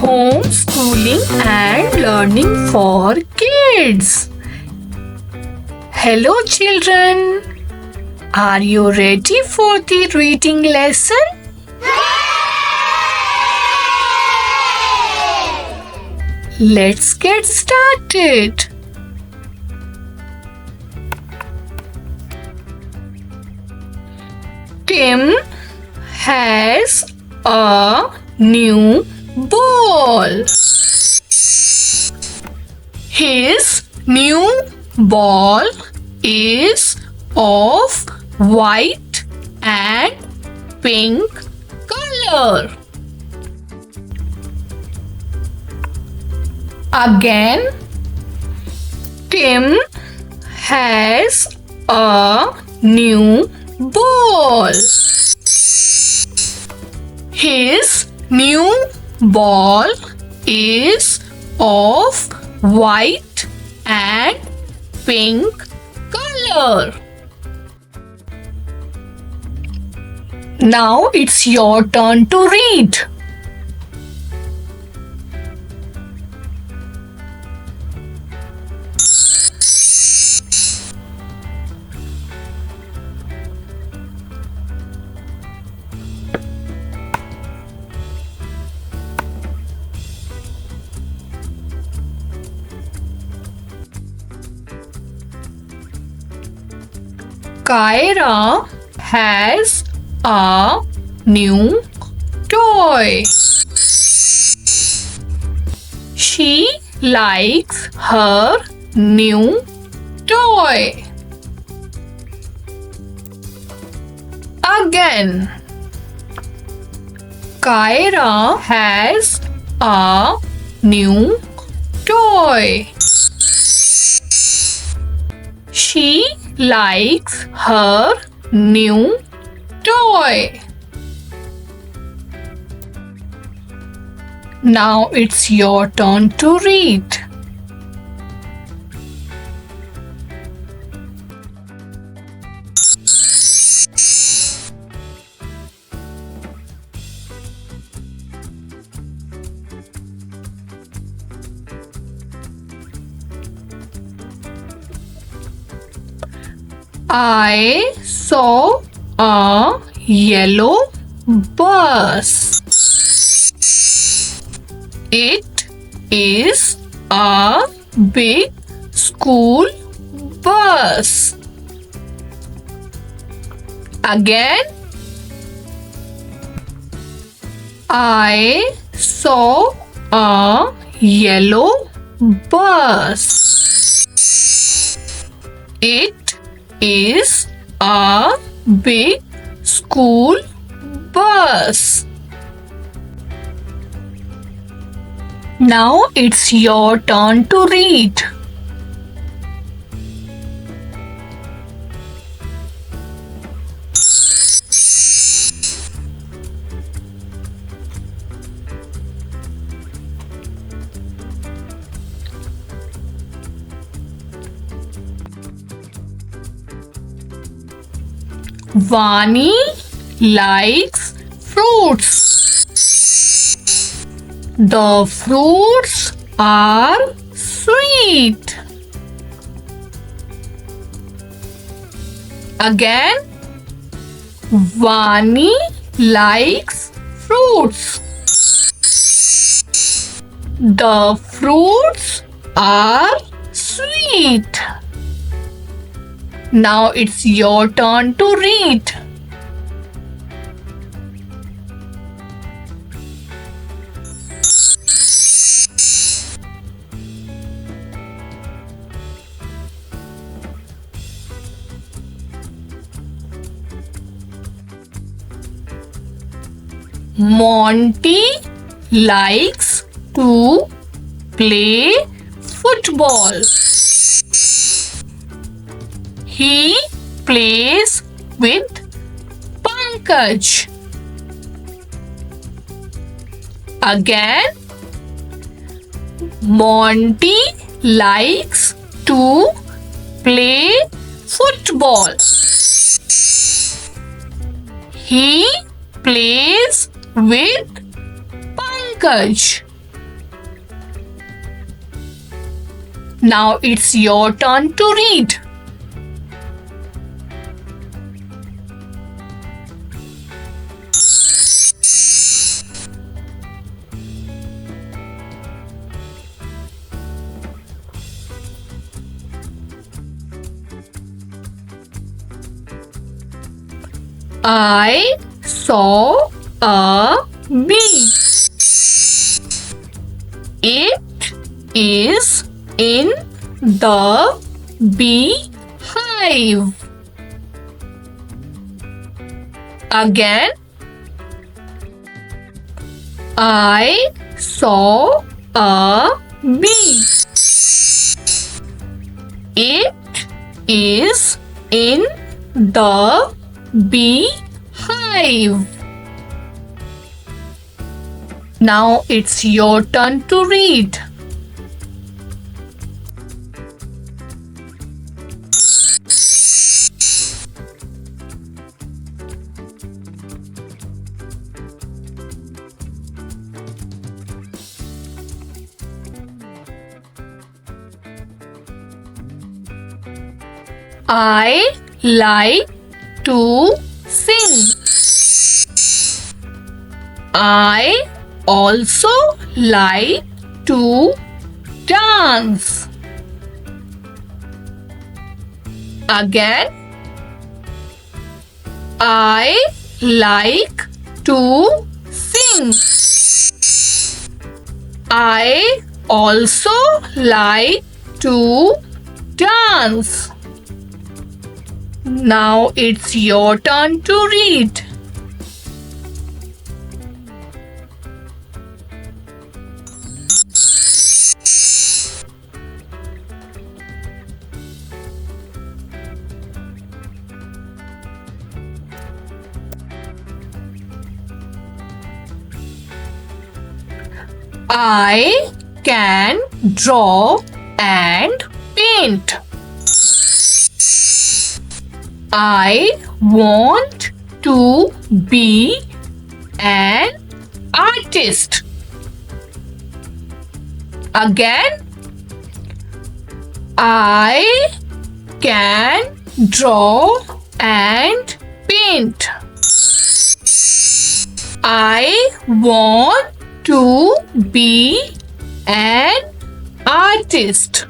Homeschooling and learning for kids. Hello children, are you ready for the reading lesson? Let's get started. Tim has a new ball. His new ball is of white and pink color. Again, Tim has a new ball. His new ball is of white and pink color. Now it's your turn to read. Kyra has a new toy. She likes her new toy. Again, Kyra has a new toy. She likes her new toy. Now it's your turn to read. I saw a yellow bus. It is a big school bus. Again, I saw a yellow bus. It is a big school bus. Now it's your turn to read. Vani likes fruits. The fruits are sweet. Again, Vani likes fruits. The fruits are sweet. Now it's your turn to read. Monty likes to play football. He plays with Pankaj. Again, Monty likes to play football. He plays with Pankaj. Now it's your turn to read. I saw a bee. It is in the beehive. Again, I saw a bee. It is in the beehive. Now it's your turn to read. I like to sing. I also like to dance. Again, I like to sing. I also like to dance. Now it's your turn to read. I can draw and paint. I want to be an artist. Again, I can draw and paint. I want to be an artist.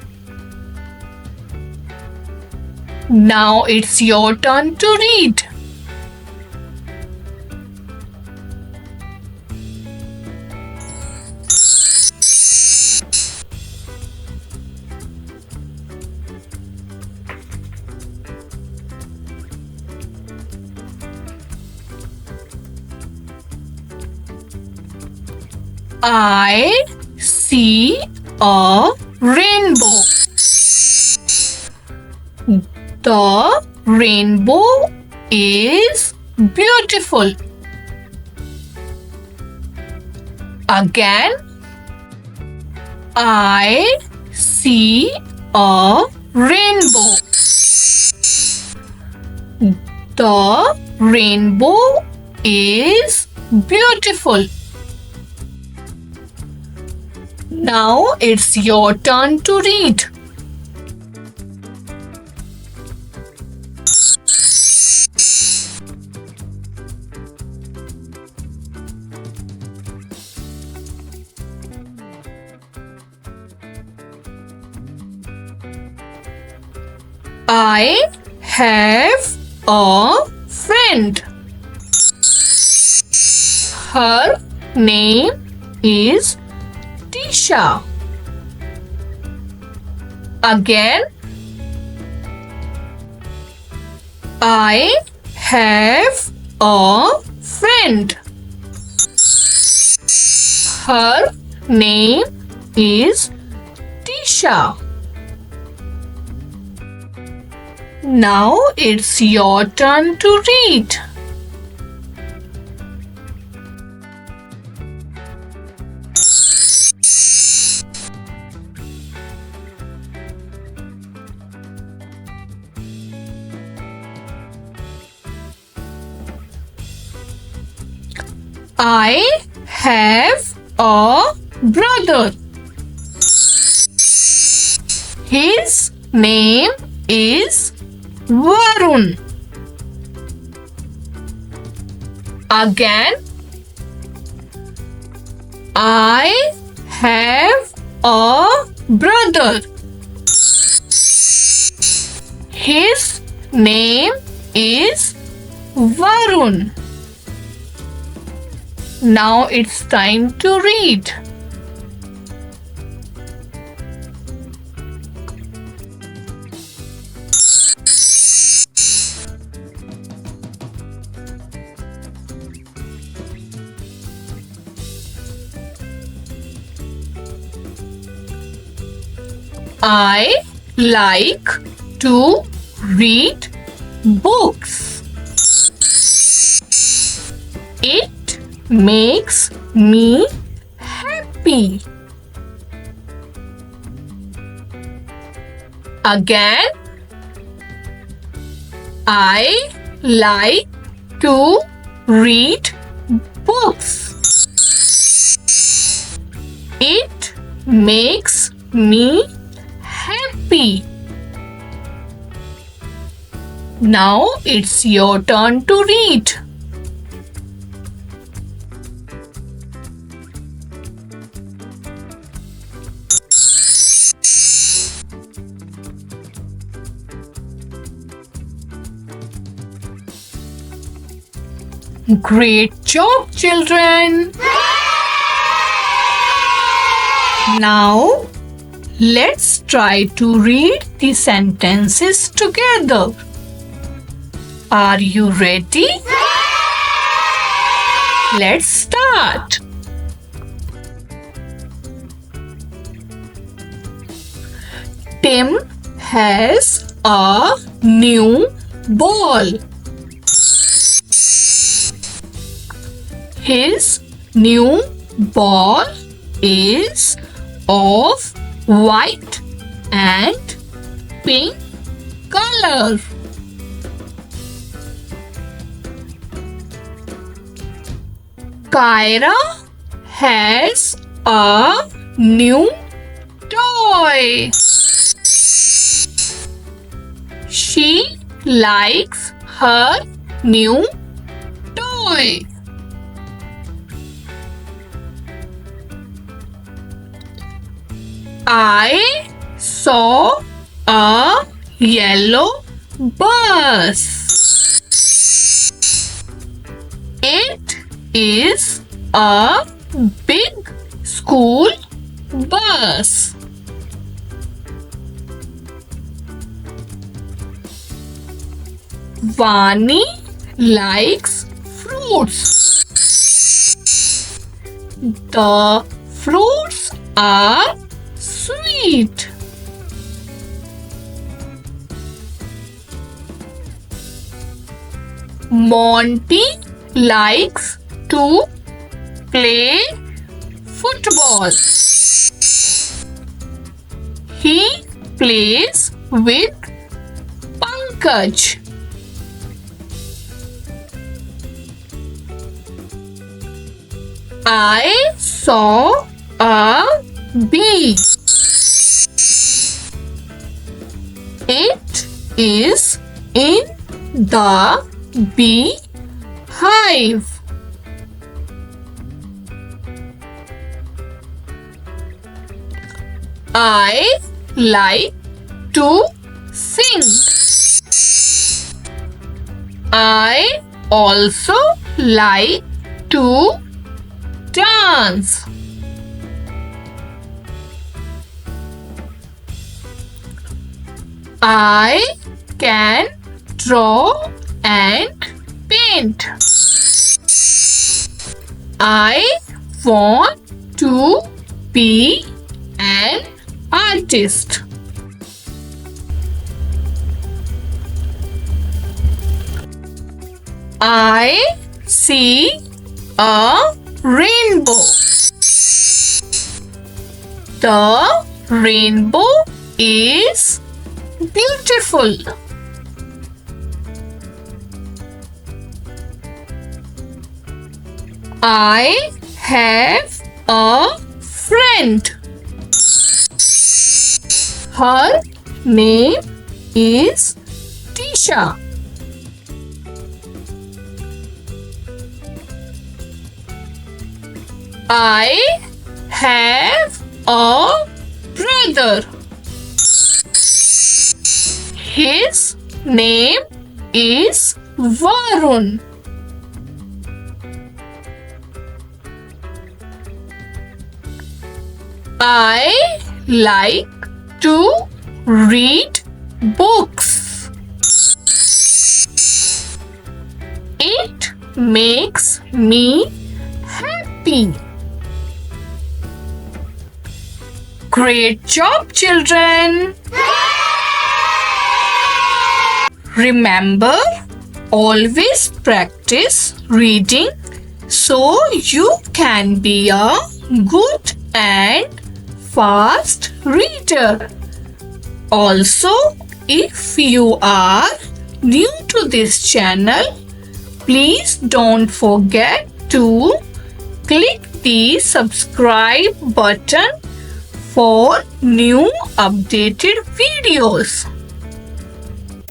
Now it's your turn to read. I see a rainbow. The rainbow is beautiful. Again, I see a rainbow. The rainbow is beautiful. Now it's your turn to read. I have a friend. Her name is Tisha. Again, I have a friend. Her name is Tisha. Now it's your turn to read. I have a brother. His name is Varun. Again, I have a brother. His name is Varun. Now it's time to read. I like to read books. It makes me happy. Again, I like to read books. It makes me happy. Now it's your turn to read. Great job, children! Now, let's try to read the sentences together. Are you ready? Let's start. Tim has a new ball. His new ball is of white and pink color. Kyra has a new toy. She likes her new toy. I saw a yellow bus. It is a big school bus. Vani likes fruits. The fruits are sweet. Monty likes to play football. He plays with Pankaj. I saw a bee. It is in the bee hive. I like to sing. I also like to dance. I can draw and paint. I want to be an artist. I see a rainbow. The rainbow is beautiful. I have a friend. Her name is Tisha. I have a brother. His name is Varun. I like to read books. It makes me happy. Great job, children! Remember, always practice reading so you can be a good and fast reader. Also, if you are new to this channel, please don't forget to click the subscribe button for new updated videos.